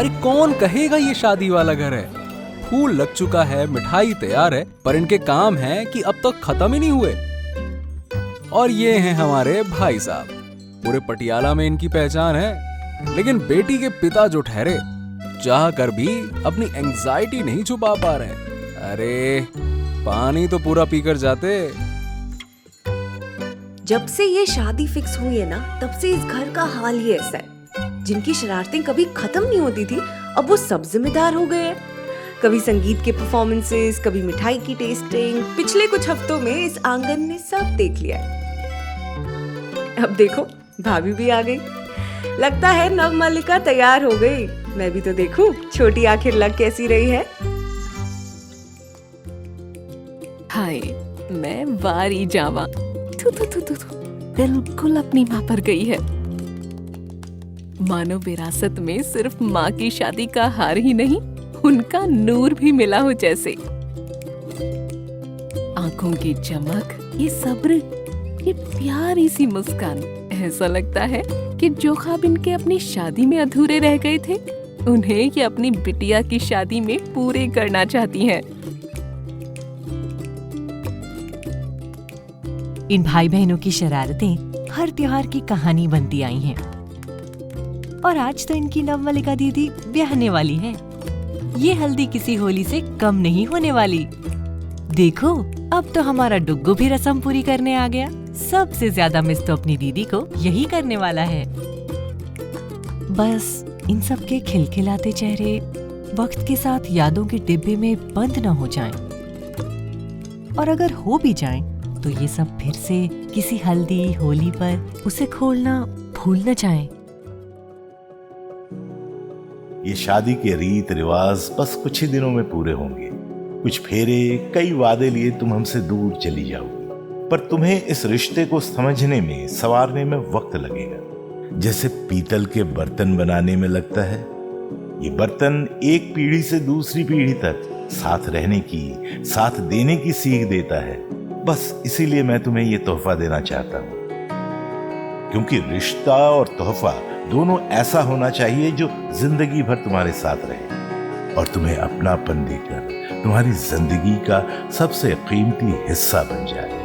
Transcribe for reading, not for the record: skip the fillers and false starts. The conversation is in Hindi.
अरे कौन कहेगा ये शादी वाला घर है? फूल लग चुका है, मिठाई तैयार है, पर इनके काम है कि अब तक खत्म ही नहीं हुए। और ये हैं हमारे भाई साहब, पूरे पटियाला में इनकी पहचान है। लेकिन बेटी के पिता जो ठहरे, चाह कर भी अपनी एंजाइटी नहीं छुपा पा रहे। अरे पानी तो पूरा पीकर जाते। जब से ये शादी फिक्स हुई है ना, तब से इस घर का हाल ही ऐसा है। जिनकी शरारतें कभी खत्म नहीं होती थी, अब वो सब जिम्मेदार हो गए हैं। कभी संगीत के परफॉर्मेंसेस, कभी मिठाई की टेस्टिंग। पिछले कुछ हफ्तों में इस आंगन ने सब देख लिया है। अब देखो भाभी भी आ गई। लगता है नवमल्लिका तैयार हो गई। मैं भी तो देखूं छोटी आखिर लग कैसी रही है। हाय, मैं वारी जावा थू थू थू थू थू, बिल्कुल अपनी माँ पर गई है। मानो विरासत में सिर्फ माँ की शादी का हार ही नहीं, उनका नूर भी मिला हो जैसे। आंखों की चमक, ये सब्र, ये प्यारी सी मुस्कान। ऐसा लगता है कि जो ख्वाब इनके अपनी शादी में अधूरे रह गए थे, उन्हें ये अपनी बिटिया की शादी में पूरे करना चाहती हैं। इन भाई बहनों की शरारतें हर त्योहार की कहानी बनती आई हैं। और आज तो इनकी नवमल्लिका दीदी ब्याहने वाली है। ये हल्दी किसी होली से कम नहीं होने वाली। देखो, अब तो हमारा डुग्गू भी रस्म पूरी करने आ गया। सबसे ज्यादा मिस तो अपनी दीदी को यही करने वाला है। बस इन सब के खिलखिलाते चेहरे वक्त के साथ यादों के डिब्बे में बंद न हो जाएं। और अगर हो भी जाएं, तो ये सब फिर से किसी हल्दी होली पर उसे खोलना भूल न जाएं। ये शादी के रीत रिवाज बस कुछ ही दिनों में पूरे होंगे। कुछ फेरे, कई वादे लिए तुम हमसे दूर चली जाओगी, पर तुम्हें इस रिश्ते को समझने में, संवारने में वक्त लगेगा। जैसे पीतल के बर्तन बनाने में लगता है। ये बर्तन एक पीढ़ी से दूसरी पीढ़ी तक साथ रहने की, साथ देने की सीख देता है। बस इसीलिए मैं तुम्हें ये तोहफा देना चाहता हूं, क्योंकि रिश्ता और तोहफा दोनों ऐसा होना चाहिए जो जिंदगी भर तुम्हारे साथ रहे और तुम्हें अपनापन देकर तुम्हारी जिंदगी का सबसे कीमती हिस्सा बन जाए।